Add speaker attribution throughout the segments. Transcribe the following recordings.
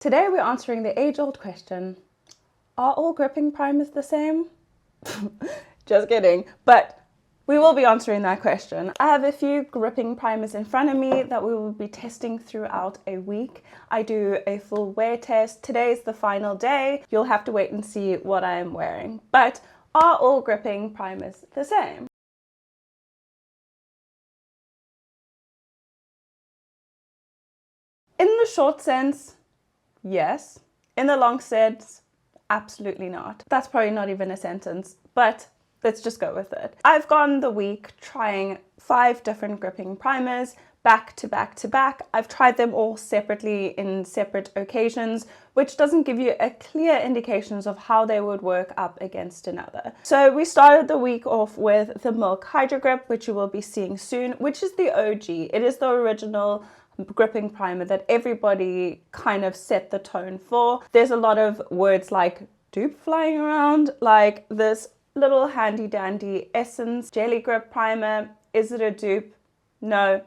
Speaker 1: Today we're answering the age-old question, are all gripping primers the same? Just kidding, but we will be answering that question. I have a few gripping primers in front of me that we will be testing throughout a week. I do a full wear test. Today is the final day. You'll have to wait and see what I am wearing. But are all gripping primers the same? In the short sense, yes. In the long sense, absolutely not. That's probably not even a sentence, but let's just go with it. I've gone the week trying 5 different gripping primers back to back to back. I've tried them all separately in separate occasions, which doesn't give you a clear indications of how they would work up against another. So we started the week off with the Milk Hydro Grip, which you will be seeing soon, which is the OG. It is the original gripping primer that everybody kind of set the tone for. There's a lot of words like dupe flying around, like this little handy dandy Essence Jelly Grip Primer. Is it a dupe? No,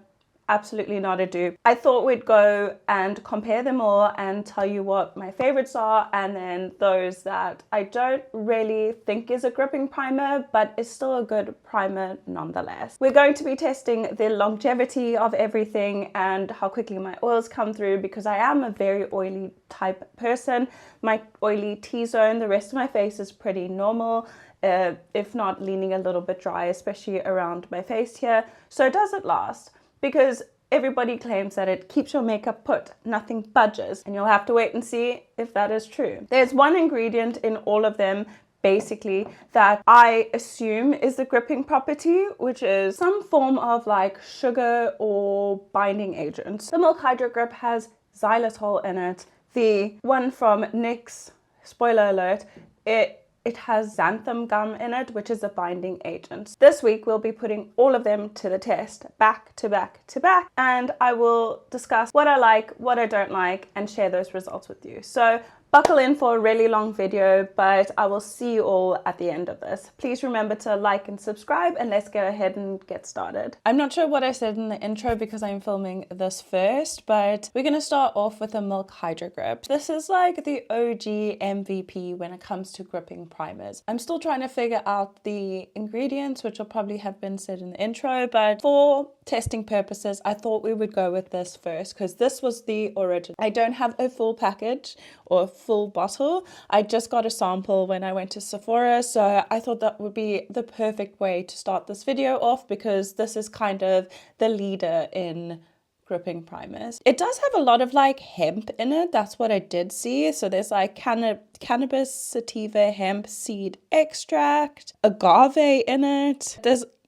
Speaker 1: absolutely not a dupe. I thought we'd go and compare them all and tell you what my favorites are, and then those that I don't really think is a gripping primer, but is still a good primer nonetheless. We're going to be testing the longevity of everything and how quickly my oils come through, because I am a very oily type person. My oily T-zone, the rest of my face is pretty normal. If not leaning a little bit dry, especially around my face here. So does it last? Because everybody claims that it keeps your makeup put, nothing budges, and you'll have to wait and see if that is true. There's one ingredient in all of them basically that I assume is the gripping property, which is some form of like sugar or binding agent. The Milk Hydro Grip has xylitol in it. The one from NYX, spoiler alert, it has xanthan gum in it, which is a binding agent. This week we'll be putting all of them to the test, back to back to back, and I will discuss what I like, what I don't like, and share those results with you. So buckle in for a really long video, but I will see you all at the end of this. Please remember to like and subscribe, and let's go ahead and get started. I'm not sure what I said in the intro because I'm filming this first, but we're going to start off with a Milk Hydro Grip. This is like the OG MVP when it comes to gripping primers. I'm still trying to figure out the ingredients, which will probably have been said in the intro, but for testing purposes, I thought we would go with this first because this was the original. I don't have a full package or a full bottle. I just got a sample when I went to Sephora, so I thought that would be the perfect way to start this video off because this is kind of the leader in gripping primers. It does have a lot of like hemp in it. That's what I did see. So there's like cannabis sativa hemp seed extract, agave in it.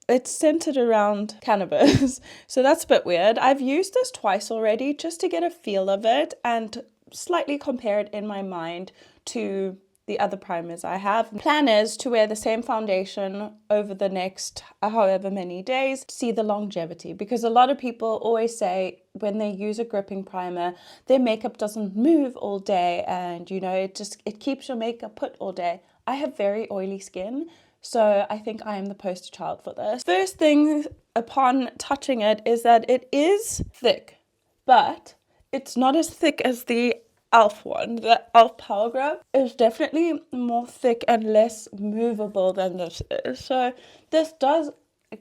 Speaker 1: It's centered around cannabis. So that's a bit weird. I've used this twice already just to get a feel of it and slightly compare it in my mind to the other primers I have. Plan is to wear the same foundation over the next however many days to see the longevity, because a lot of people always say when they use a gripping primer their makeup doesn't move all day, and you know, it keeps your makeup put all day. I have very oily skin, so I think I am the poster child for this. First thing upon touching it is that it is thick, but it's not as thick as the e.l.f. one. The e.l.f. Power Grip is definitely more thick and less movable than this is. So this does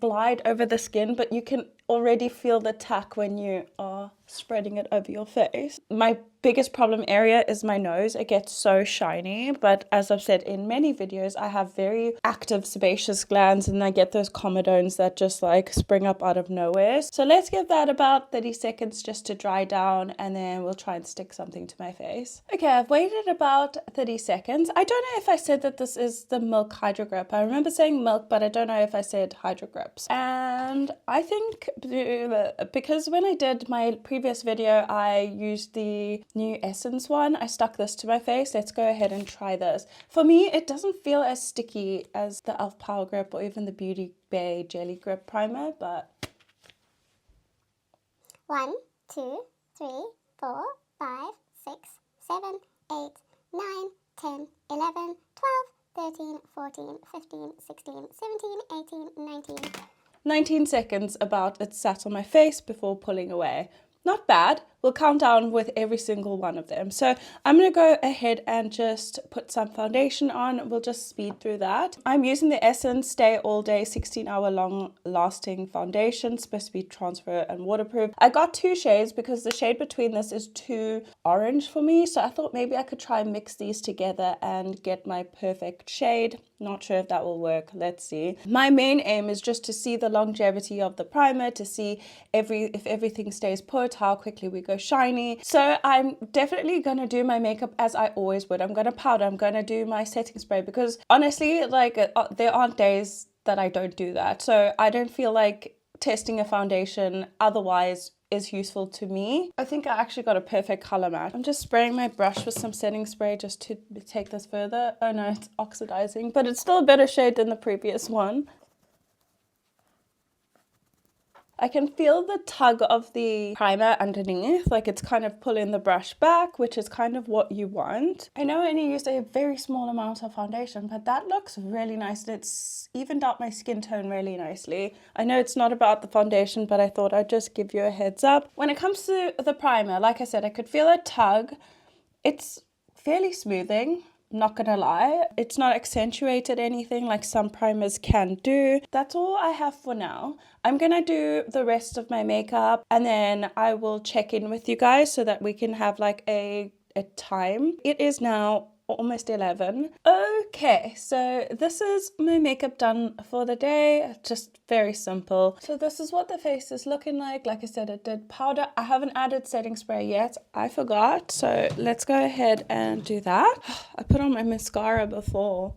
Speaker 1: glide over the skin, but you can already feel the tack when you are spreading it over your face. My biggest problem area is my nose. It gets so shiny, but as I've said in many videos, I have very active sebaceous glands and I get those comedones that just like spring up out of nowhere. So let's give that about 30 seconds just to dry down, and then we'll try and stick something to my face. Okay, I've waited about 30 seconds. I don't know if I said that this is the Milk Hydro Grip. I remember saying milk, but I don't know if I said Hydro Grips. And I think because when I did my previous video, I used the new Essence one. I stuck this to my face. Let's go ahead and try this. For me, it doesn't feel as sticky as the e.l.f. Power Grip or even the Beauty Bay Jelly Grip Primer, but
Speaker 2: 1, 2, 3, 4, 5, 6, 7, 8, 9, 10, 11, 12, 13, 14, 15, 16, 17, 18, 19.
Speaker 1: 19 seconds about it sat on my face before pulling away. Not bad. we'll count down with every single one of them. So I'm going to go ahead and just put some foundation on. We'll just speed through that. I'm using the Essence Stay All Day 16-hour long lasting foundation, supposed to be transfer and waterproof. I got 2 shades because the shade between this is too orange for me, so I thought maybe I could try and mix these together and get my perfect shade. Not sure if that will work. Let's see. My main aim is just to see the longevity of the primer, to see if everything stays put, how quickly we go shiny. So I'm definitely going to do my makeup as I always would. I'm going to powder, I'm going to do my setting spray, because honestly, like there aren't days that I don't do that. So I don't feel like testing a foundation otherwise is useful to me. I think I actually got a perfect color match. I'm just spraying my brush with some setting spray just to take this further. Oh no, it's oxidizing, but it's still a better shade than the previous one. I can feel the tug of the primer underneath, like it's kind of pulling the brush back, which is kind of what you want. I know I only used a very small amount of foundation, but that looks really nice, and it's evened out my skin tone really nicely. I know it's not about the foundation, but I thought I'd just give you a heads up. When it comes to the primer, like I said, I could feel a tug. It's fairly smoothing. Not gonna lie, it's not accentuated anything like some primers can do. That's all I have for now. I'm gonna do the rest of my makeup and then I will check in with you guys so that we can have like a time. It is now almost 11. Okay, so this is my makeup done for the day. Just very simple. So this is what the face is looking like. Like I said, it did powder. I haven't added setting spray yet. I forgot. So let's go ahead and do that. I put on my mascara before,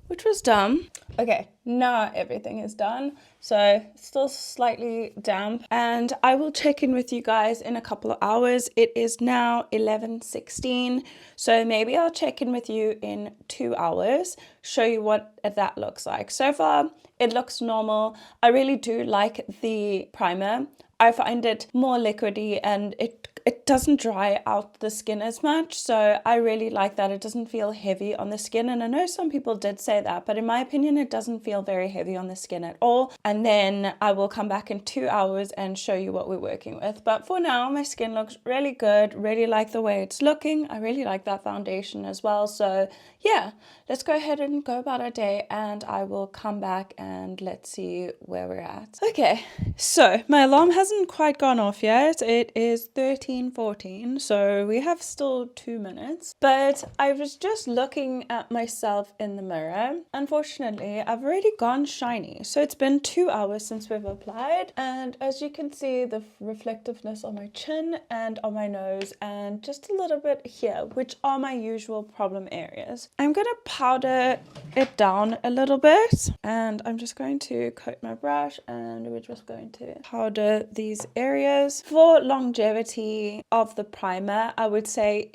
Speaker 1: which was dumb. Okay, now everything is done. So still slightly damp, and I will check in with you guys in a couple of hours. It is now 11:16, so maybe I'll check in with you in 2 hours, show you what that looks like. So far, it looks normal. I really do like the primer. I find it more liquidy and it doesn't dry out the skin as much. So I really like that. It doesn't feel heavy on the skin. And I know some people did say that, but in my opinion, it doesn't feel very heavy on the skin at all. And then I will come back in 2 hours and show you what we're working with. But for now, my skin looks really good. Really like the way it's looking. I really like that foundation as well. So yeah, let's go ahead and go about our day and I will come back and let's see where we're at. Okay, so my alarm hasn't quite gone off yet. It is 13:14, so we have still 2 minutes. But I was just looking at myself in the mirror. Unfortunately, I've already gone shiny. So it's been 2 hours since we've applied. And as you can see, the reflectiveness on my chin and on my nose and just a little bit here, which are my usual problem areas. I'm going to powder it down a little bit. And I'm just going to coat my brush and we're just going to powder these areas. For longevity of the primer, I would say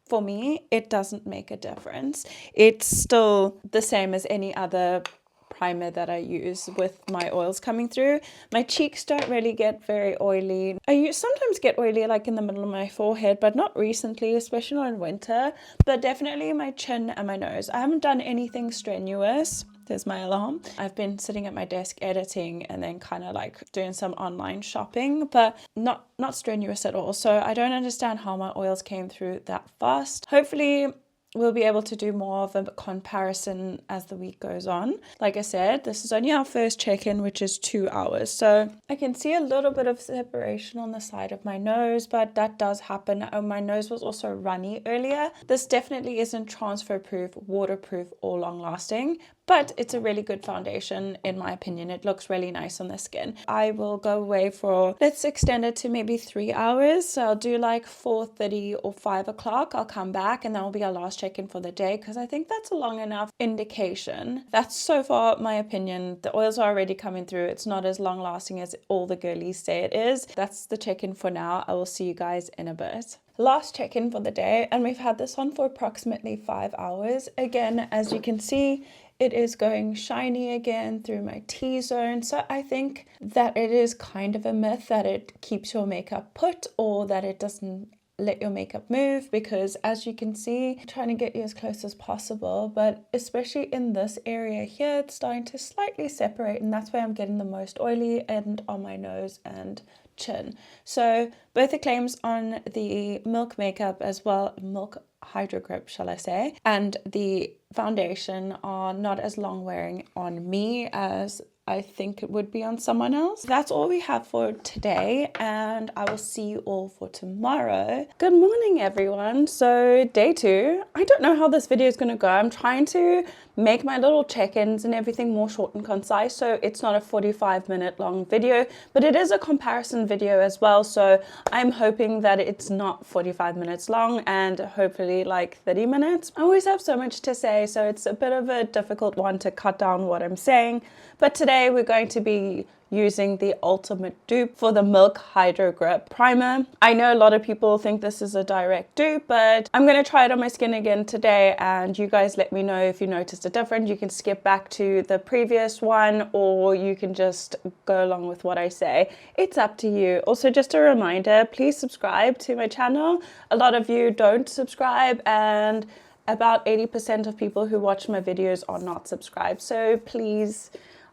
Speaker 1: for me, it doesn't make a difference. It's still the same as any other primer that I use with my oils coming through. My cheeks don't really get very oily. I sometimes get oily like in the middle of my forehead, but not recently, especially in winter, but definitely my chin and my nose. I haven't done anything strenuous. There's my alarm. I've been sitting at my desk editing and then kind of like doing some online shopping, but not strenuous at all. So I don't understand how my oils came through that fast. Hopefully we'll be able to do more of a comparison as the week goes on. Like I said, this is only our first check-in, which is 2 hours. So I can see a little bit of separation on the side of my nose, but that does happen. Oh, my nose was also runny earlier. This definitely isn't transfer proof, waterproof, or long lasting, but it's a really good foundation in my opinion. It looks really nice on the skin. I will go away for, let's extend it to maybe 3 hours. So I'll do like 4:30 or 5 o'clock. I'll come back and that will be our last check-in for the day because I think that's a long enough indication. That's so far my opinion. The oils are already coming through. It's not as long lasting as all the girlies say it is. That's the check-in for now. I will see you guys in a bit. Last check-in for the day, and we've had this on for approximately 5 hours. Again, as you can see, it is going shiny again through my T-zone. So I think that it is kind of a myth that it keeps your makeup put or that it doesn't let your makeup move, because as you can see, I'm trying to get you as close as possible, but especially in this area here, it's starting to slightly separate, and that's where I'm getting the most oily and on my nose and chin. So both the claims on the Milk makeup as well, Milk Hydro Grip, shall I say, and the foundation are not as long wearing on me as I think it would be on someone else. That's all we have for today, and I will see you all for tomorrow. Good morning, everyone. So day 2, I don't know how this video is going to go. I'm trying to make my little check-ins and everything more short and concise, so it's not a 45-minute long video, but it is a comparison video as well, so I'm hoping that it's not 45 minutes long and hopefully like 30 minutes. I always have so much to say, so it's a bit of a difficult one to cut down what I'm saying, but today we're going to be using the ultimate dupe for the Milk Hydro Grip Primer. I know a lot of people think this is a direct dupe, but I'm going to try it on my skin again today, and you guys let me know if you noticed a difference. You can skip back to the previous one, or you can just go along with what I say. It's up to you. Also, just a reminder, please subscribe to my channel. A lot of you don't subscribe, and about 80% of people who watch my videos are not subscribed. So please,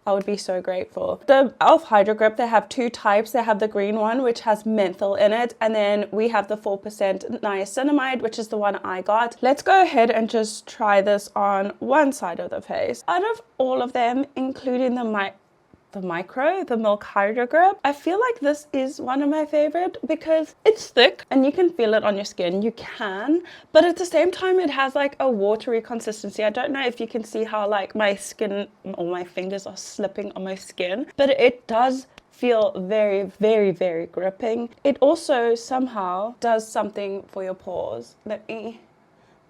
Speaker 1: I would be so grateful. The e.l.f. Hydro Grip, they have 2 types. They have the green one, which has menthol in it, and then we have the 4% niacinamide, which is the one I got. Let's go ahead and just try this on one side of the face. Out of all of them, including the Milk Hydro Grip, I feel like this is one of my favorite because it's thick and you can feel it on your skin. You can, but at the same time it has like a watery consistency. I don't know if you can see how like my skin or my fingers are slipping on my skin, but it does feel very, very, very gripping. It also somehow does something for your pores. Let me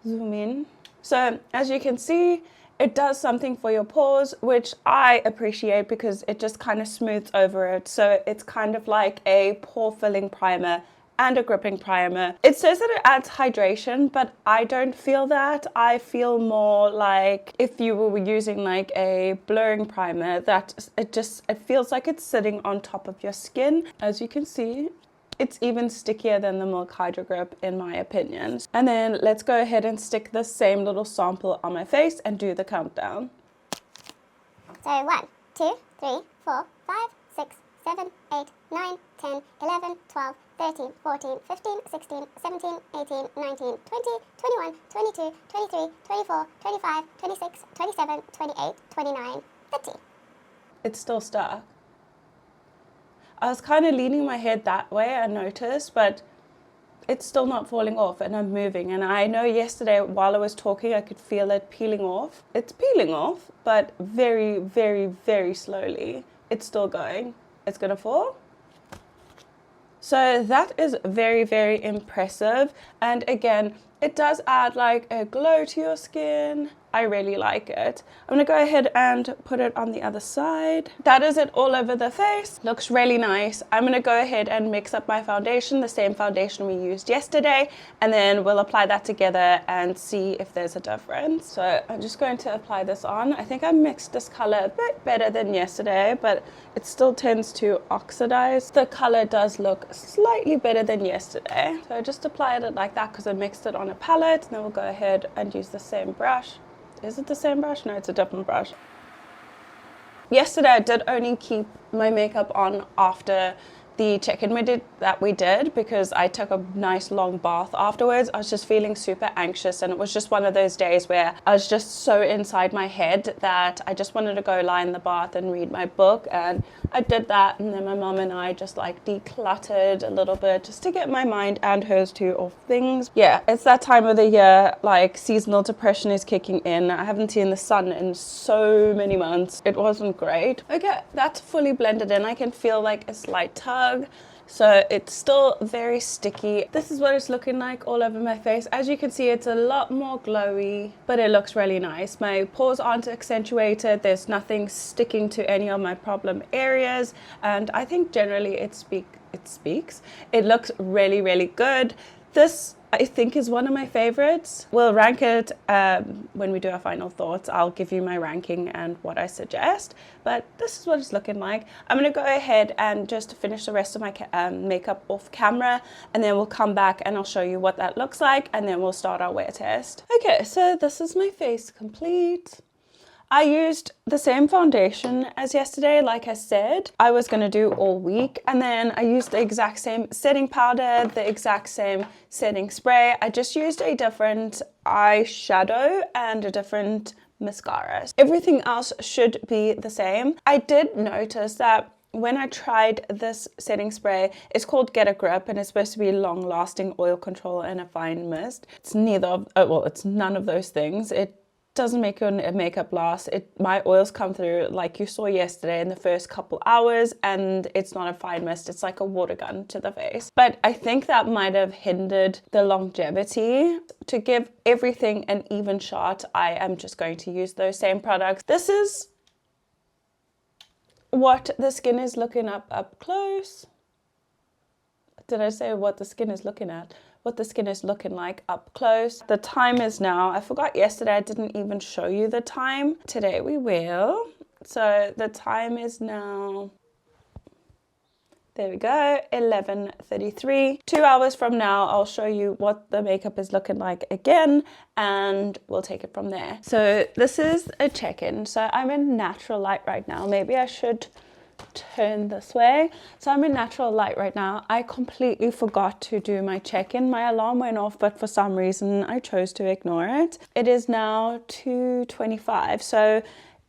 Speaker 1: zoom in. So as you can see, it does something for your pores, which I appreciate because it just kind of smooths over it. So it's kind of like a pore filling primer and a gripping primer. It says that it adds hydration, but I don't feel that. I feel more like if you were using like a blurring primer, that it feels like it's sitting on top of your skin. As you can see, it's even stickier than the Milk Hydro Grip in my opinion. And then let's go ahead and stick the same little sample on my face and do the countdown.
Speaker 2: So 1, 2, 3, 4, 5, 6, 7, 8, 9, 10, 11, 12, 13, 14, 15, 16, 17, 18, 19, 20, 21, 22, 23, 24, 25, 26, 27, 28, 29, 30.
Speaker 1: It's still stuck. I was kind of leaning my head that way, I noticed, but it's still not falling off and I'm moving. And I know yesterday while I was talking, I could feel it peeling off. It's peeling off, but very, very, very slowly. It's still going. It's gonna fall. So that is very, very impressive. And again, it does add like a glow to your skin. I really like it. I'm gonna go ahead and put it on the other side. That is it all over the face. Looks really nice. I'm gonna go ahead and mix up my foundation, the same foundation we used yesterday, and then we'll apply that together and see if there's a difference. So I'm just going to apply this on. I think I mixed this color a bit better than yesterday, but it still tends to oxidize. The color does look slightly better than yesterday. So I just applied it like that because I mixed it on a palette, and then we'll go ahead and use the same brush. Is it the same brush? No, it's a different brush. Yesterday I did only keep my makeup on after the check-in that we did because I took a nice long bath afterwards. I was just feeling super anxious, and it was just one of those days where I was just so inside my head that I just wanted to go lie in the bath and read my book, and I did that. And then my mom and I just like decluttered a little bit just to get my mind and hers too off things. Yeah, it's that time of the year, like seasonal depression is kicking in. I haven't seen the sun in so many months. It wasn't great. Okay, that's fully blended in. I can feel like a slight tug. So it's still very sticky. This is what it's looking like all over my face. As you can see, it's a lot more glowy, but it looks really nice. My pores aren't accentuated. There's nothing sticking to any of my problem areas. And I think generally it speaks. It looks really, really good. This, I think, is one of my favorites. We'll rank it when we do our final thoughts. I'll give you my ranking and what I suggest, but this is what it's looking like. I'm gonna go ahead and just finish the rest of my makeup off camera, and then we'll come back and I'll show you what that looks like, and then we'll start our wear test. Okay, so this is my face complete. I used the same foundation as yesterday, like I said I was going to do all week. And then I used the exact same setting powder, the exact same setting spray. I just used a different eyeshadow and a different mascara. Everything else should be the same. I did notice that when I tried this setting spray, it's called Get a Grip and it's supposed to be long lasting oil control and a fine mist. It's neither of, well, it's none of those things. It doesn't make your makeup last. My oils come through like you saw yesterday in the first couple hours, and it's not a fine mist. It's like a water gun to the face. But I think that might have hindered the longevity. To give everything an even shot, I am just going to use those same products. This is what the skin is looking up close. Did I say what the skin is looking at? What the skin is looking like up close. The time is now, I forgot yesterday I didn't even show you the time. Today we will. So the time is now, there we go, 11:33. 2 hours from now, I'll show you what the makeup is looking like again, and we'll take it from there. So this is a check-in. So I'm in natural light right now. Maybe I should turn this way. So I'm in natural light right now. I completely forgot to do my check-in. My alarm went off, but for some reason I chose to ignore it. It is now 2:25. So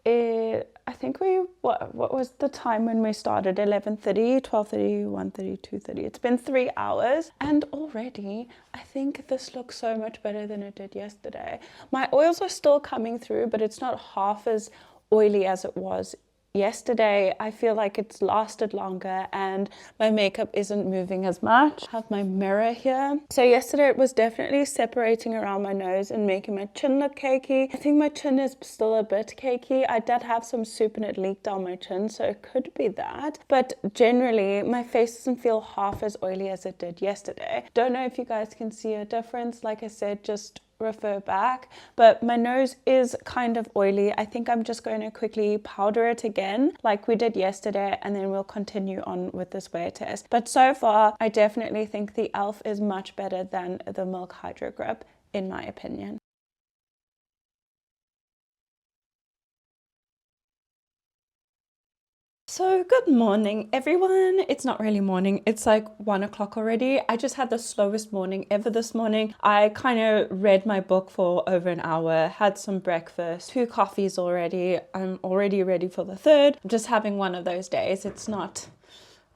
Speaker 1: I think what was the time when we started? 11:30, 12:30, 1:30, 2:30. It's been 3 hours, and already I think this looks so much better than it did yesterday. My oils are still coming through, but it's not half as oily as it was yesterday. I feel like it's lasted longer and my makeup isn't moving as much. I have my mirror here. So yesterday it was definitely separating around my nose and making my chin look cakey. I think my chin is still a bit cakey. I did have some soup and it leaked down my chin, so it could be that. But generally my face doesn't feel half as oily as it did yesterday. Don't know if you guys can see a difference. Like I said, just refer back, but my nose is kind of oily. I think I'm just going to quickly powder it again like we did yesterday, and then we'll continue on with this wear test. But so far I definitely think the e.l.f. is much better than the Milk Hydro Grip in my opinion. So good morning everyone. It's not really morning, it's like 1 o'clock already. I just had the slowest morning ever this morning. I kind of read my book for over an hour, had some breakfast, 2 coffees already. I'm already ready for the third. I'm just having one of those days. It's not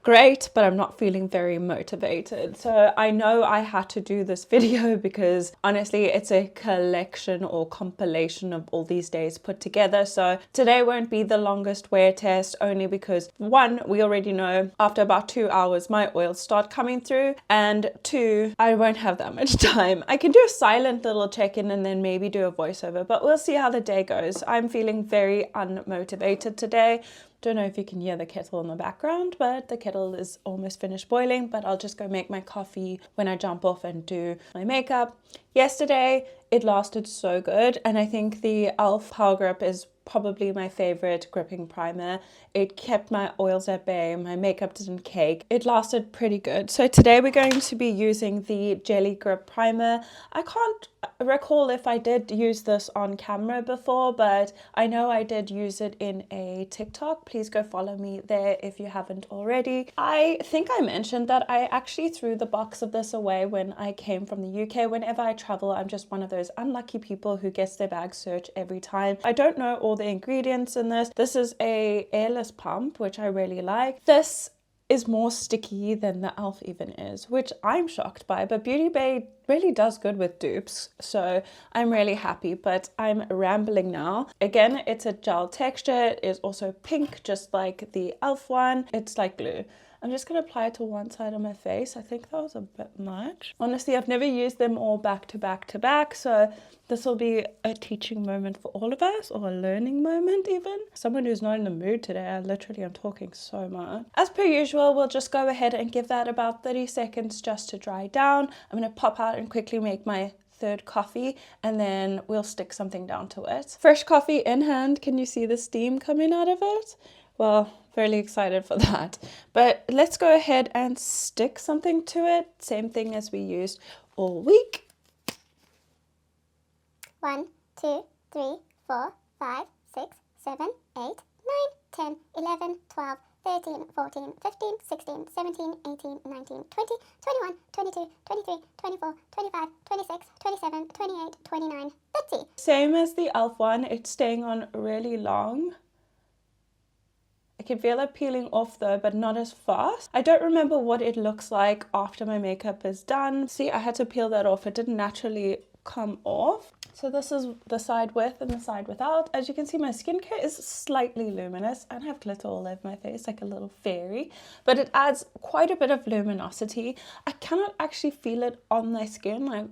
Speaker 1: great, but I'm not feeling very motivated. So I know I had to do this video because honestly it's a collection or compilation of all these days put together. So today won't be the longest wear test, only because 1, we already know after about 2 hours my oils start coming through, and 2, I won't have that much time. I can do a silent little check-in and then maybe do a voiceover, but we'll see how the day goes. I'm feeling very unmotivated today. Don't know if you can hear the kettle in the background, but the kettle is almost finished boiling. But I'll just go make my coffee when I jump off and do my makeup. Yesterday it lasted so good, and I think the e.l.f. Power Grip is probably my favorite gripping primer. It kept my oils at bay, my makeup didn't cake. It lasted pretty good. So today we're going to be using the Jelly Grip Primer. I can't recall if I did use this on camera before, but I know I did use it in a TikTok. Please go follow me there if you haven't already. I think I mentioned that I actually threw the box of this away when I came from the UK. Whenever I travel, I'm just one of those unlucky people who gets their bag searched every time. I don't know all the ingredients in this. This is a airless pump, which I really like. This is more sticky than the e.l.f. even is, which I'm shocked by, but Beauty Bay really does good with dupes, so I'm really happy. But I'm rambling now. Again, it's a gel texture. It is also pink, just like the e.l.f. one. It's like glue. I'm just going to apply it to one side of my face. I think that was a bit much. Honestly, I've never used them all back to back to back, so this will be a teaching moment for all of us, or a learning moment even. Someone who's not in the mood today, I literally am talking so much. As per usual, we'll just go ahead and give that about 30 seconds just to dry down. I'm going to pop out and quickly make my third coffee, and then we'll stick something down to it. Fresh coffee in hand. Can you see the steam coming out of it? Well, fairly excited for that. But let's go ahead and stick something to it. Same thing as we used all week.
Speaker 2: 1, 2, 3, 4, 5, 6, 7, 8, 9, 10, 11, 12, 13, 14, 15, 16, 17, 18, 19, 20, 21, 22, 23, 24, 25, 26, 27, 28, 29, 30.
Speaker 1: Same as the e.l.f. one, it's staying on really long. I can feel it peeling off though, but not as fast. I don't remember what it looks like after my makeup is done. See, I had to peel that off. It didn't naturally come off. So this is the side with and the side without. As you can see, my skincare is slightly luminous. I don't have glitter all over my face like a little fairy, but it adds quite a bit of luminosity. I cannot actually feel it on my skin, like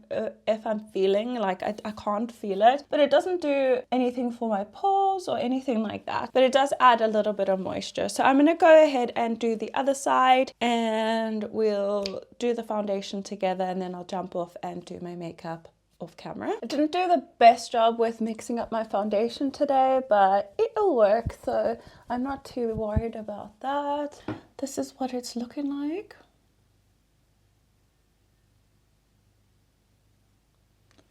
Speaker 1: if I'm feeling like I can't feel it, but it doesn't do anything for my pores or anything like that, but it does add a little bit of moisture. So I'm gonna go ahead and do the other side, and we'll do the foundation together, and then I'll jump off and do my makeup off camera. I didn't do the best job with mixing up my foundation today, but it'll work, so I'm not too worried about that. This is what it's looking like.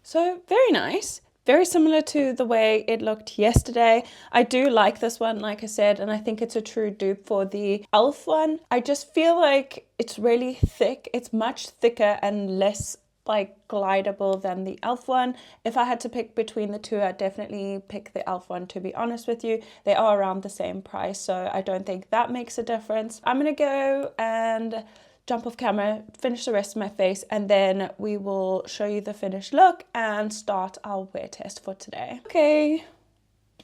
Speaker 1: So very nice. Very similar to the way it looked yesterday. I do like this one, like I said, and I think it's a true dupe for the e.l.f. one. I just feel like it's really thick. It's much thicker and less like glidable than the e.l.f. one. If I had to pick between the two, I'd definitely pick the e.l.f. one, to be honest with you. They are around the same price, so I don't think that makes a difference. I'm gonna go and jump off camera, finish the rest of my face, and then we will show you the finished look and start our wear test for today. Okay,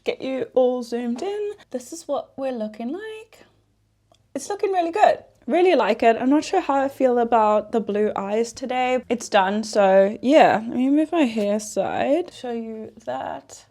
Speaker 1: get you all zoomed in. This is what we're looking like. It's looking really good. Really like it. I'm not sure how I feel about the blue eyes today. It's done, so yeah. Let me move my hair aside, show you that.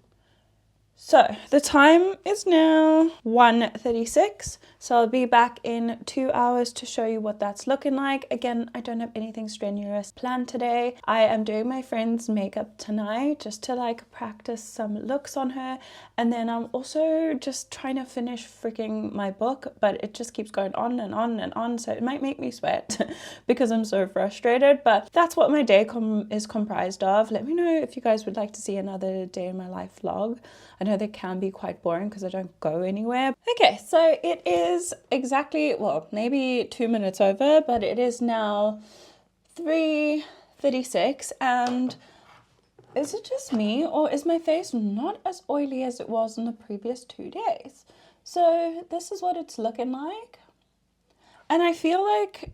Speaker 1: So the time is now 1:36, so I'll be back in 2 hours to show you what that's looking like. Again, I don't have anything strenuous planned today. I am doing my friend's makeup tonight just to like practice some looks on her, and then I'm also just trying to finish freaking my book, but it just keeps going on and on and on, so it might make me sweat because I'm so frustrated, but that's what my day is comprised of. Let me know if you guys would like to see another day in my life vlog. I know they can be quite boring because I don't go anywhere. Okay, so it is exactly, well, maybe 2 minutes over, but it is now 3:36, and is it just me, or is my face not as oily as it was in the previous 2 days? So this is what it's looking like. And I feel like,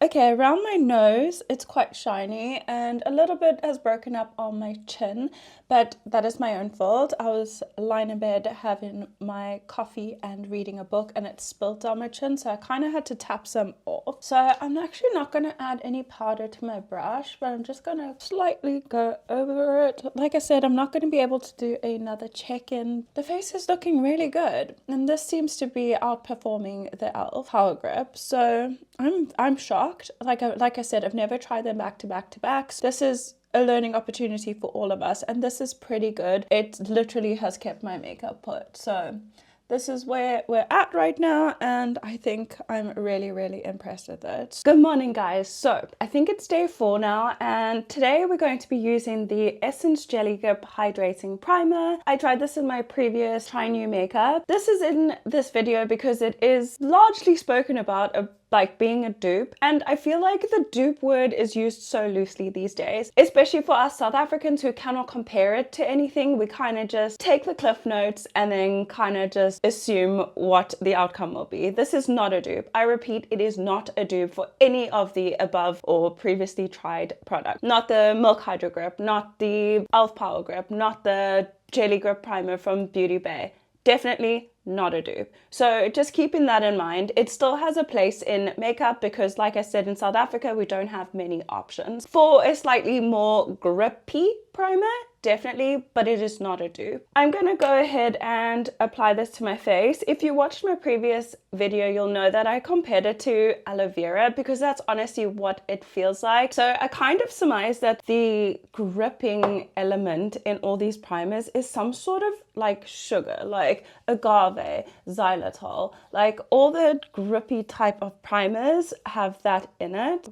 Speaker 1: okay, around my nose, it's quite shiny, and a little bit has broken up on my chin, but that is my own fault. I was lying in bed having my coffee and reading a book, and it spilled down my chin, so I kind of had to tap some off. So I'm actually not going to add any powder to my brush, but I'm just going to slightly go over it. Like I said, I'm not going to be able to do another check-in. The face is looking really good, and this seems to be outperforming the e.l.f. Power Grip, so I'm shocked. Like I said, I've never tried them back to back to back. So this is a learning opportunity for all of us, and this is pretty good. It literally has kept my makeup put. So this is where we're at right now, and I think I'm really, really impressed with it. Good morning, guys. So I think it's day 4 now, and today we're going to be using the Essence Jelly Grip Hydrating Primer. I tried this in my previous Try New Makeup. This is in this video because it is largely spoken about like being a dupe, and I feel like the dupe word is used so loosely these days, especially for us South Africans who cannot compare it to anything. We kind of just take the cliff notes and then kind of just assume what the outcome will be. This is not a dupe. I repeat, it is not a dupe for any of the above or previously tried products. Not the Milk Hydro Grip, not the e.l.f. Power Grip, not the Jelly Grip Primer from Beauty Bay. Definitely not a dupe. So just keeping that in mind. It still has a place in makeup because, like I said, in South Africa we don't have many options. For a slightly more grippy primer, definitely, but it is not a dupe. I'm gonna go ahead and apply this to my face. If you watched my previous video, you'll know that I compared it to aloe vera because that's honestly what it feels like. So I kind of surmised that the gripping element in all these primers is some sort of like sugar, like agave, xylitol, like all the grippy type of primers have that in it.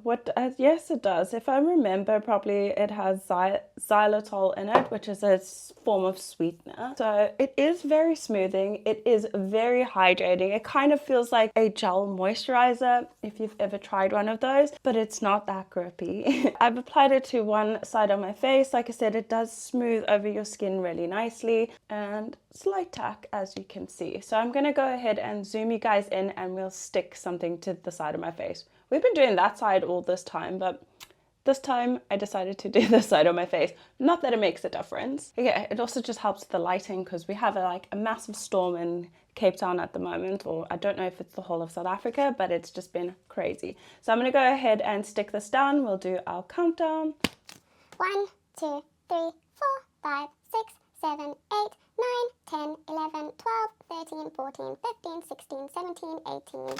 Speaker 1: Yes, it does. If I remember properly, it has xylitol in it. it, which is a form of sweetener. So it is very smoothing. It is very hydrating. It kind of feels like a gel moisturizer if you've ever tried one of those, but it's not that grippy. I've applied it to one side of my face. Like I said, it does smooth over your skin really nicely, and slight tack, as you can see. So I'm going to go ahead and zoom you guys in, and we'll stick something to the side of my face. We've been doing that side all this time, but this time I decided to do this side of my face. Not that it makes a difference. Yeah, it also just helps with the lighting, because we have a massive storm in Cape Town at the moment, or I don't know if it's the whole of South Africa, but it's just been crazy. So I'm going to go ahead and stick this down. We'll do our countdown.
Speaker 2: 1, 2, 3, 4, 5, 6, 7, 8, 9, 10, 11, 12, 13, 14, 15, 16, 17, 18.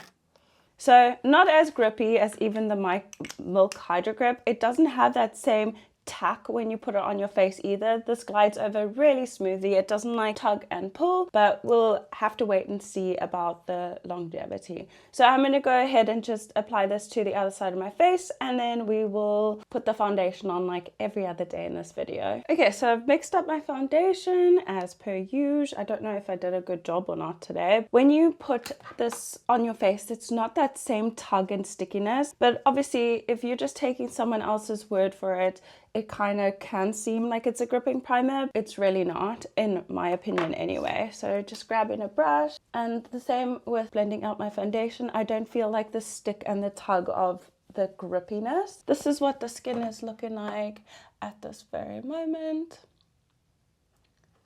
Speaker 1: So not as grippy as even the Milk Hydro Grip. It doesn't have that same tack when you put it on your face either. This glides over really smoothly. It doesn't tug and pull, but we'll have to wait and see about the longevity. So I'm going to go ahead and just apply this to the other side of my face, and then we will put the foundation on like every other day in this video. Okay, so I've mixed up my foundation as per usual. I don't know if I did a good job or not today. When you put this on your face, it's not that same tug and stickiness, but obviously if you're just taking someone else's word for it, it kind of can seem like it's a gripping primer. It's really not, in my opinion anyway. So just grabbing a brush, and the same with blending out my foundation. I don't feel like the stick and the tug of the grippiness. This is what the skin is looking like at this very moment.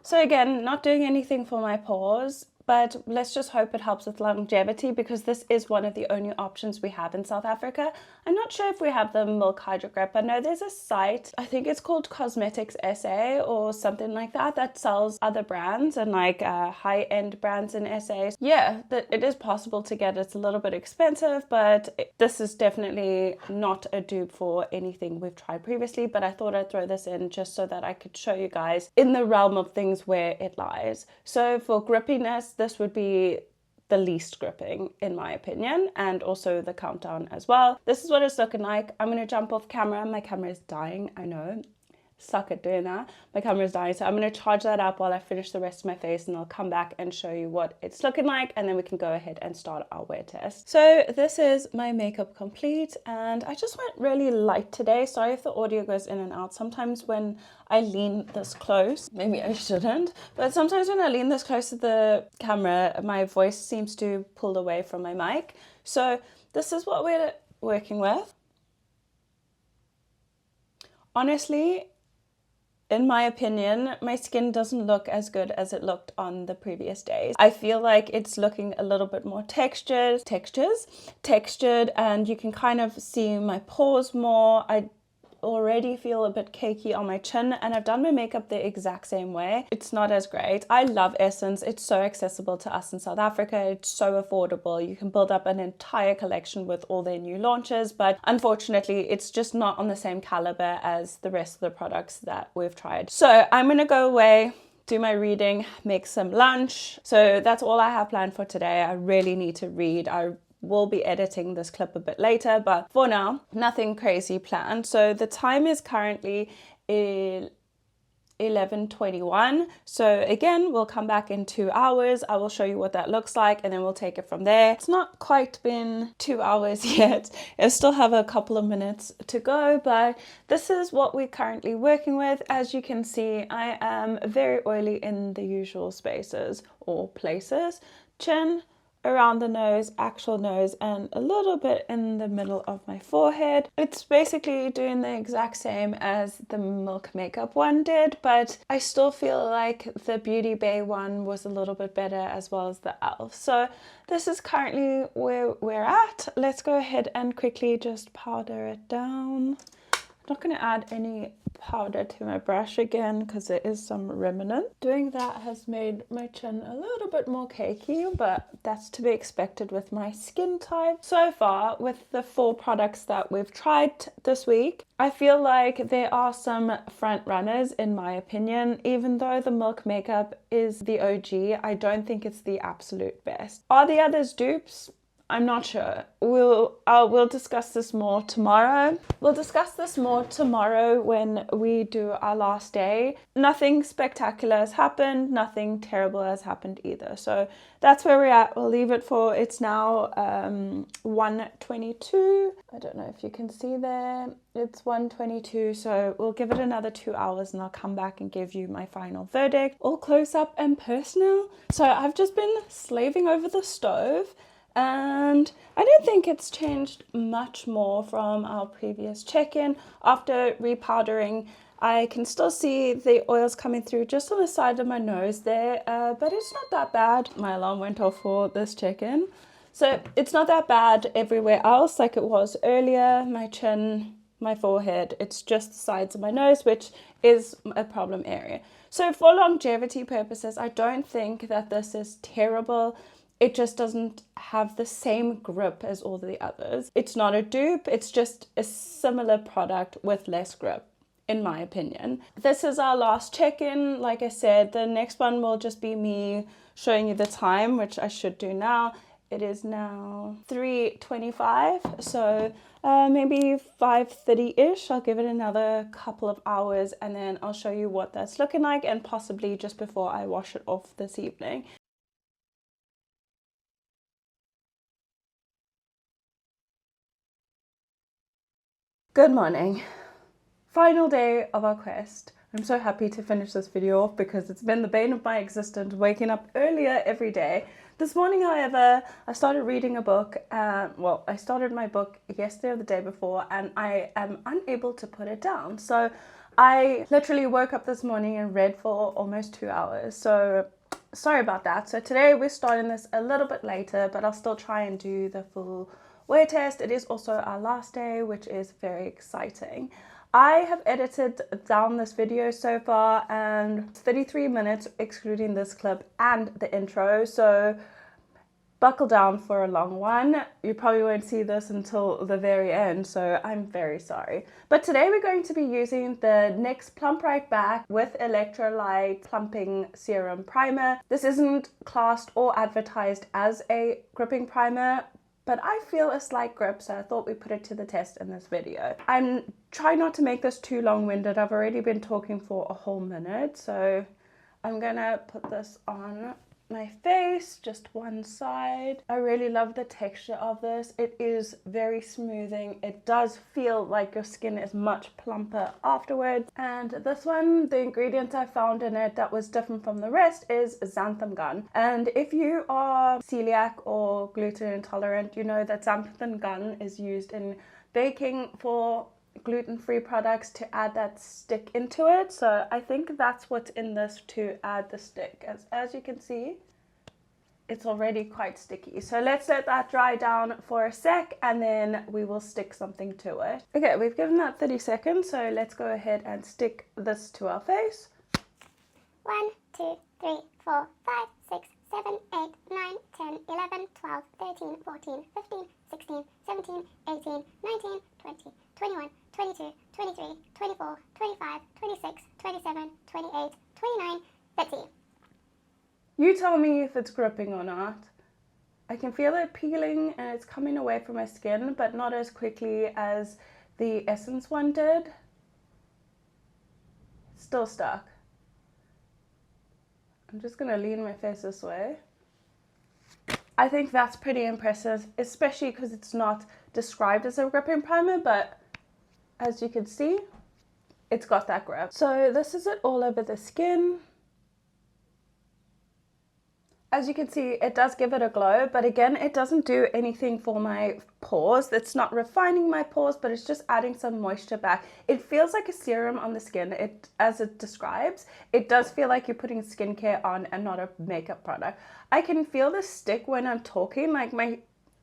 Speaker 1: So again, not doing anything for my pores, but let's just hope it helps with longevity, because this is one of the only options we have in South Africa. I'm not sure if we have the Milk Hydro Grip. I know there's a site, I think it's called Cosmetics SA or something like that, that sells other brands and high-end brands in SA. Yeah, it is possible to get. It's a little bit expensive, but this is definitely not a dupe for anything we've tried previously. But I thought I'd throw this in just so that I could show you guys in the realm of things where it lies. So for grippiness, this would be the least gripping in my opinion, and also the countdown as well. This is what it's looking like. I'm going to jump off camera. My camera is dying, I know. Suck at doing that. My camera is dying, so I'm going to charge that up while I finish the rest of my face, and I'll come back and show you what it's looking like, and then we can go ahead and start our wear test. So this is my makeup complete, and I just went really light today. Sorry if the audio goes in and out. Sometimes when I lean this close, maybe I shouldn't, but sometimes when I lean this close to the camera, my voice seems to pull away from my mic. So this is what we're working with. Honestly, in my opinion, my skin doesn't look as good as it looked on the previous days. I feel like it's looking a little bit more textured, and you can kind of see my pores more. I already feel a bit cakey on my chin, and I've done my makeup the exact same way. It's not as great. I love Essence. It's so accessible to us in South Africa. It's so affordable. You can build up an entire collection with all their new launches, but unfortunately it's just not on the same caliber as the rest of the products that we've tried. So I'm gonna go away, do my reading, make some lunch. So that's all I have planned for today. I really need to read. We'll be editing this clip a bit later, but for now, nothing crazy planned. So the time is currently 11:21. So again, we'll come back in 2 hours. I will show you what that looks like, and then we'll take it from there. It's not quite been 2 hours yet. I still have a couple of minutes to go, but this is what we're currently working with. As you can see, I am very oily in the usual spaces or places. Chin, around the nose, actual nose, and a little bit in the middle of my forehead. It's basically doing the exact same as the Milk makeup one did, but I still feel like the Beauty Bay one was a little bit better, as well as the e.l.f. So this is currently where we're at. Let's go ahead and quickly just powder it down. I'm not going to add any powder to my brush again because there is some remnant. Doing that has made my chin a little bit more cakey, but that's to be expected with my skin type. So far, with the 4 products that we've tried this week, I feel like there are some front runners in my opinion. Even though the Milk makeup is the OG, I don't think it's the absolute best. Are the others dupes? I'm not sure. We'll discuss this more tomorrow. We'll discuss this more tomorrow when we do our last day. Nothing spectacular has happened. Nothing terrible has happened either. So that's where we're at. We'll leave it for, it's now 1:22. I don't know if you can see there. It's 1:22. So we'll give it another 2 hours and I'll come back and give you my final verdict. All close up and personal. So I've just been slaving over the stove. And I don't think it's changed much more from our previous check-in. After repowdering, I can still see the oils coming through just on the side of my nose there, but it's not that bad. My alarm went off for this check-in. So it's not that bad everywhere else like it was earlier. My chin, my forehead, it's just the sides of my nose, which is a problem area. So for longevity purposes, I don't think that this is terrible. It just doesn't have the same grip as all the others. It's not a dupe, it's just a similar product with less grip, in my opinion. This is our last check-in. Like I said, the next one will just be me showing you the time, which I should do now. It is now 3:25, so maybe 5:30-ish. I'll give it another couple of hours and then I'll show you what that's looking like, and possibly just before I wash it off this evening. Good morning. Final day of our quest. I'm so happy to finish this video off because it's been the bane of my existence, waking up earlier every day. This morning, however, I started reading a book. I started my book yesterday or the day before, and I am unable to put it down. So I literally woke up this morning and read for almost 2 hours. So sorry about that. So today we're starting this a little bit later, but I'll still try and do the full wear test. It is also our last day, which is very exciting. I have edited down this video so far, and 33 minutes excluding this clip and the intro, so buckle down for a long one. You probably won't see this until the very end, so I'm very sorry. But today we're going to be using the NYX Plump Right Back with Electrolyte Plumping Serum Primer. This isn't classed or advertised as a gripping primer, but I feel a slight grip, so I thought we'd put it to the test in this video. I'm trying not to make this too long-winded. I've already been talking for a whole minute, so I'm gonna put this on my face, just one side. I really love the texture of this. It is very smoothing. It does feel like your skin is much plumper afterwards. And this one, the ingredient I found in it that was different from the rest is xanthan gum. And if you are celiac or gluten intolerant, you know that xanthan gum is used in baking for gluten-free products to add that stick into it. So I think that's what's in this to add the stick. As you can see, it's already quite sticky. So let's let that dry down for a sec and then we will stick something to it. Okay, we've given that 30 seconds, so let's go ahead and stick this to our face.
Speaker 2: 1, 2, 3, 4, 5, 6, 7, 8, 9, 10, 11, 12, 13, 14, 15, 16, 17, 18, 19, 20, 21, 22, 23, 24, 25, 26, 27, 28, 29, 30.
Speaker 1: You tell me if it's gripping or not. I can feel it peeling and it's coming away from my skin, but not as quickly as the Essence one did. It's still stuck. I'm just gonna lean my face this way. I think that's pretty impressive, especially because it's not described as a gripping primer, but as you can see, it's got that grip. So this is it all over the skin. As you can see, it does give it a glow, but again, it doesn't do anything for my pores. It's not refining my pores, but it's just adding some moisture back. It feels like a serum on the skin, as it describes. It does feel like you're putting skincare on and not a makeup product. I can feel the stick when I'm talking, like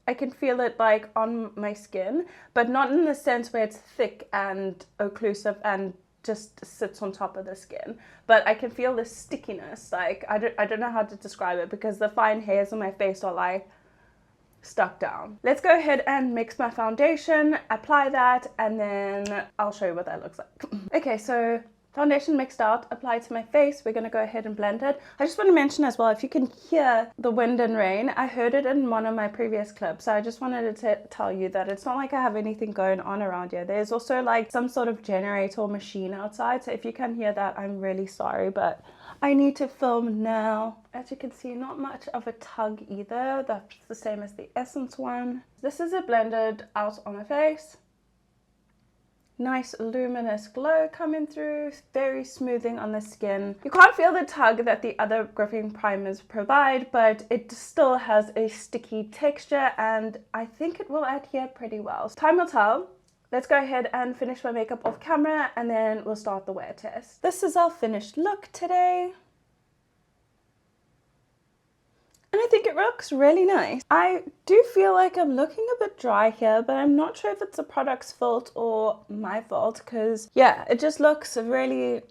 Speaker 1: I can feel it like on my skin, but not in the sense where it's thick and occlusive and just sits on top of the skin, but I can feel the stickiness. Like I don't know how to describe it because the fine hairs on my face are like stuck down. Let's go ahead and mix my foundation, apply that, and then I'll show you what that looks like. Okay, so Foundation mixed out, applied to my face. We're going to go ahead and blend it. I just want to mention as well, if you can hear the wind and rain, I heard it in one of my previous clips. So I just wanted to tell you that it's not like I have anything going on around here. There's also like some sort of generator or machine outside. So if you can hear that, I'm really sorry, but I need to film now. As you can see, not much of a tug either. That's the same as the Essence one. This is it blended out on my face. Nice luminous glow coming through, very smoothing on the skin. You can't feel the tug that the other gripping primers provide, but it still has a sticky texture and I think it will adhere pretty well. Time will tell. Let's go ahead and finish my makeup off camera and then we'll start the wear test. This is our finished look today. And I think it looks really nice. I do feel like I'm looking a bit dry here, but I'm not sure if it's the product's fault or my fault because yeah, it just looks really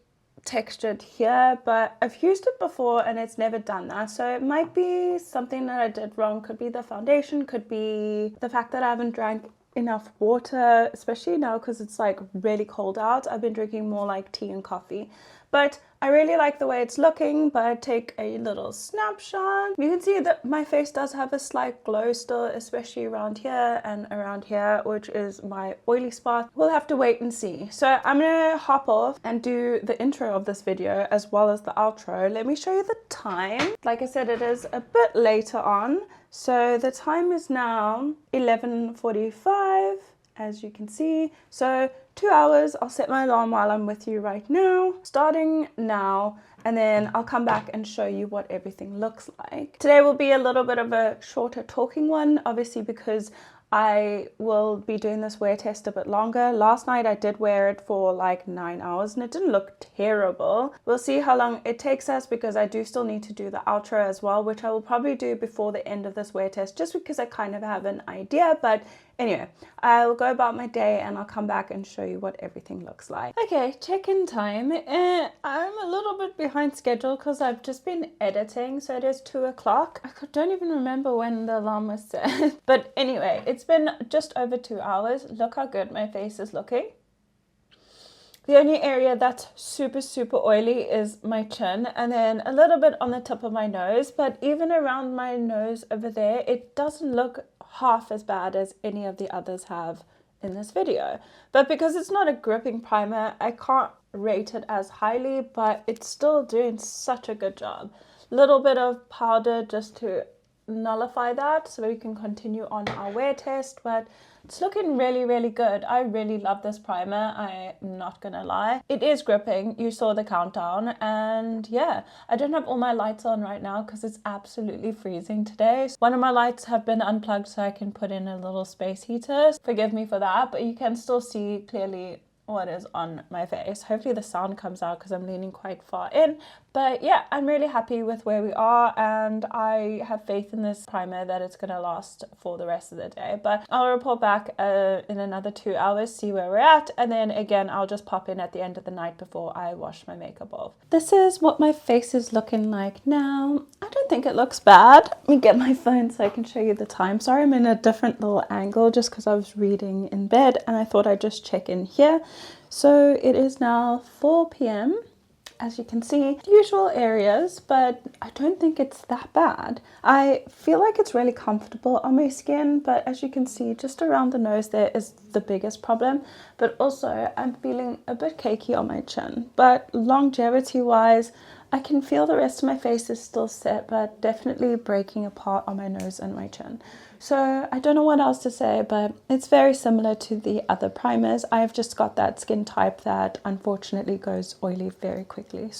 Speaker 1: textured here, but I've used it before and it's never done that. So it might be something that I did wrong. Could be the foundation, could be the fact that I haven't drank enough water, especially now because it's like really cold out. I've been drinking more like tea and coffee. But I really like the way it's looking, but take a little snapshot. You can see that my face does have a slight glow still, especially around here and around here, which is my oily spot. We'll have to wait and see. So I'm gonna hop off and do the intro of this video as well as the outro. Let me show you the time. Like I said, it is a bit later on. So the time is now 11:45, as you can see. So 2 hours, I'll set my alarm while I'm with you right now, starting now, and then I'll come back and show you what everything looks like. Today will be a little bit of a shorter talking one, obviously because I will be doing this wear test a bit longer. Last night I did wear it for like 9 hours and it didn't look terrible. We'll see how long it takes us because I do still need to do the outro as well, which I will probably do before the end of this wear test just because I kind of have an idea. But anyway, I'll go about my day and I'll come back and show you what everything looks like. Okay, check-in time. I'm a little bit behind schedule because I've just been editing. So it is 2 o'clock. I don't even remember when the alarm was set. But anyway, it's been just over 2 hours. Look how good my face is looking. The only area that's super oily is my chin and then a little bit on the tip of my nose, but even around my nose over there, it doesn't look half as bad as any of the others have in this video. But because it's not a gripping primer, I can't rate it as highly, but it's still doing such a good job. Little bit of powder just to nullify that so we can continue on our wear test, but it's looking really good. I really love this primer, I'm not gonna lie. It is gripping, you saw the countdown, and yeah, I don't have all my lights on right now because it's absolutely freezing today. One of my lights have been unplugged so I can put in a little space heater. Forgive me for that, but you can still see clearly what is on my face. Hopefully the sound comes out because I'm leaning quite far in. But yeah, I'm really happy with where we are and I have faith in this primer that it's going to last for the rest of the day. But I'll report back in another 2 hours, see where we're at, and then again I'll just pop in at the end of the night before I wash my makeup off. This is what my face is looking like now. I don't think it looks bad. Let me get my phone so I can show you the time. Sorry, I'm in a different little angle just because I was reading in bed and I thought I'd just check in here. So it is now 4 p.m. As you can see, usual areas, but I don't think it's that bad. I feel like it's really comfortable on my skin, but as you can see, just around the nose there is the biggest problem. But also, I'm feeling a bit cakey on my chin. But longevity-wise, I can feel the rest of my face is still set, but definitely breaking apart on my nose and my chin. So I don't know what else to say, but it's very similar to the other primers. I've just got that skin type that unfortunately goes oily very quickly.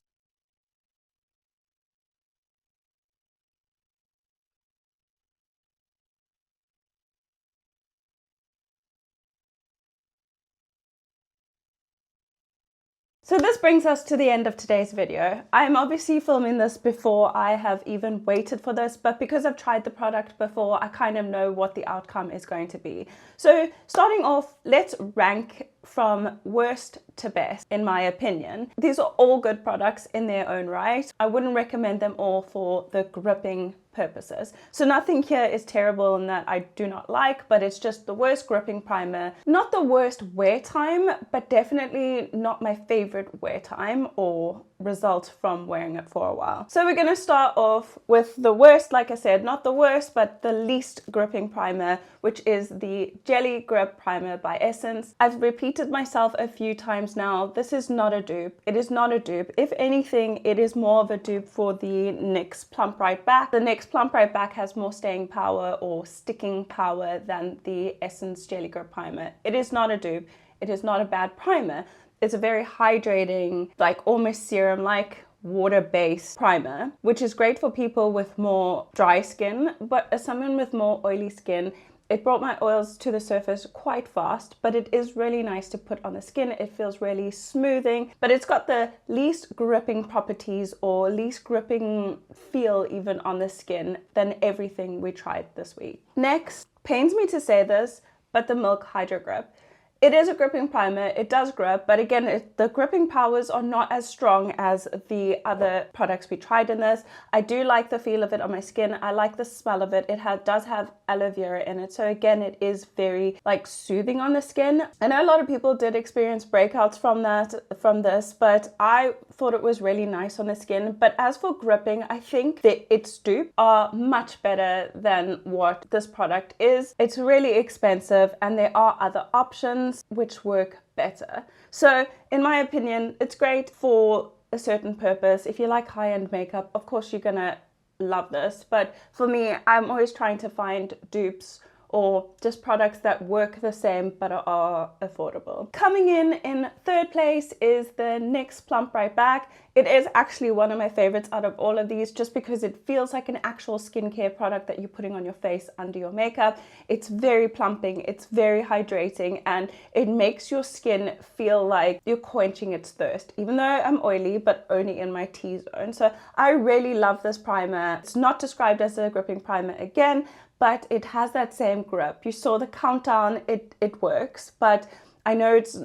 Speaker 1: So this brings us to the end of today's video. I'm obviously filming this before I have even waited for this, but because I've tried the product before, I kind of know what the outcome is going to be. So starting off, let's rank from worst to best, in my opinion. These are all good products in their own right. I wouldn't recommend them all for the gripping purposes. So nothing here is terrible and that I do not like, but it's just the worst gripping primer. Not the worst wear time, but definitely not my favorite wear time or result from wearing it for a while. So we're going to start off with the worst, like I said, not the worst, but the least gripping primer, which is the Jelly Grip Primer by Essence. I've repeated myself a few times now. This is not a dupe. It is not a dupe. If anything, it is more of a dupe for the NYX Plump Right Back. The NYX Plump Right Back has more staying power or sticking power than the Essence Jelly Grip Primer. It is not a dupe. It is not a bad primer. It's a very hydrating, like almost serum-like water-based primer, which is great for people with more dry skin, but as someone with more oily skin, it brought my oils to the surface quite fast, but it is really nice to put on the skin. It feels really smoothing, but it's got the least gripping properties or least gripping feel even on the skin than everything we tried this week. Next, pains me to say this, but the Milk Hydro Grip. It is a gripping primer, it does grip, but again, the gripping powers are not as strong as the other products we tried in this. I do like the feel of it on my skin. I like the smell of it. It does have aloe vera in it. So again, it is very like soothing on the skin. I know a lot of people did experience breakouts from this, but I thought it was really nice on the skin. But as for gripping, I think that its dupes are much better than what this product is. It's really expensive and there are other options which work better. So in my opinion, it's great for a certain purpose. If you like high-end makeup, of course you're gonna love this. But for me, I'm always trying to find dupes or just products that work the same but are affordable. Coming in third place is the NYX Plump Right Back. It is actually one of my favorites out of all of these just because it feels like an actual skincare product that you're putting on your face under your makeup. It's very plumping, it's very hydrating, and it makes your skin feel like you're quenching its thirst, even though I'm oily, but only in my T-zone. So I really love this primer. It's not described as a gripping primer again, but it has that same grip. You saw the countdown, it works, but I know it's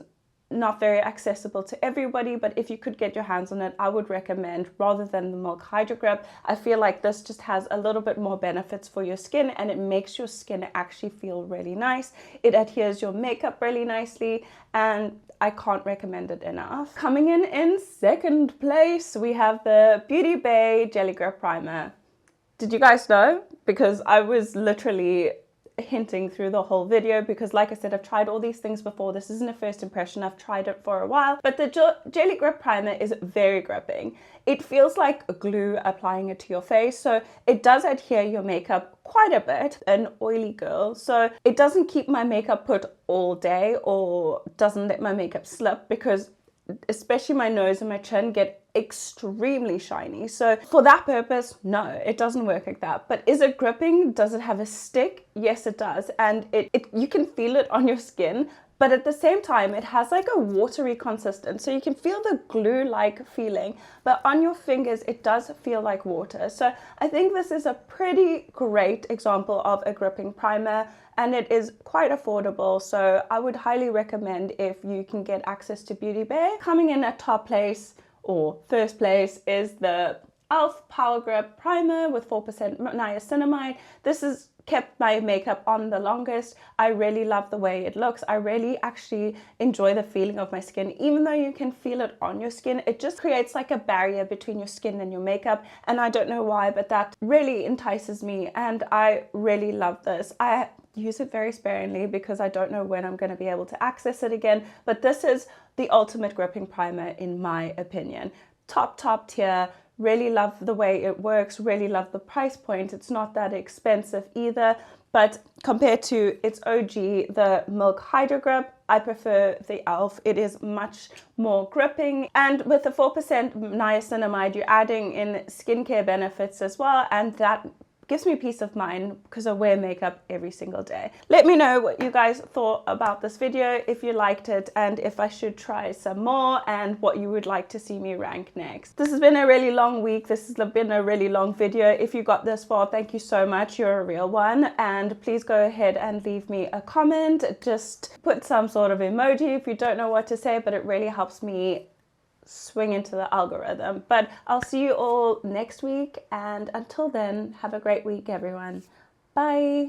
Speaker 1: not very accessible to everybody, but if you could get your hands on it, I would recommend rather than the Milk Hydro Grip. I feel like this just has a little bit more benefits for your skin and it makes your skin actually feel really nice. It adheres your makeup really nicely and I can't recommend it enough. Coming in second place, we have the Beauty Bay Jelly Grip Primer. Did you guys know? Because I was literally hinting through the whole video because like I said, I've tried all these things before. This isn't a first impression. I've tried it for a while, but the Jelly Grip Primer is very gripping. It feels like glue applying it to your face. So it does adhere your makeup quite a bit, an oily girl. So it doesn't keep my makeup put all day or doesn't let my makeup slip because especially my nose and my chin get extremely shiny. So for that purpose, no, it doesn't work like that. But is it gripping? Does it have a stick? Yes, it does. And you can feel it on your skin, but at the same time, it has like a watery consistence. So you can feel the glue-like feeling, but on your fingers, it does feel like water. So I think this is a pretty great example of a gripping primer and it is quite affordable. So I would highly recommend if you can get access to Beauty Bay. Coming in at top place or first place is the e.l.f. Power Grip Primer with 4% niacinamide. This has kept my makeup on the longest. I really love the way it looks. I really actually enjoy the feeling of my skin. Even though you can feel it on your skin, it just creates like a barrier between your skin and your makeup. And I don't know why, but that really entices me and I really love this. I use it very sparingly because I don't know when I'm going to be able to access it again. But this is the ultimate gripping primer in my opinion. Top tier. Really love the way it works, really love the price point. It's not that expensive either, but compared to its OG, the Milk Hydro Grip, I prefer the e.l.f. It is much more gripping. And with the 4% niacinamide, you're adding in skincare benefits as well, and that gives me peace of mind because I wear makeup every single day. Let me know what you guys thought about this video, if you liked it, and if I should try some more, and what you would like to see me rank next. This has been a really long week. This has been a really long video. If you got this far, thank you so much. You're a real one. And please go ahead and leave me a comment. Just put some sort of emoji if you don't know what to say, but it really helps me swing into the algorithm. But I'll see you all next week, and until then, have a great week, everyone. Bye.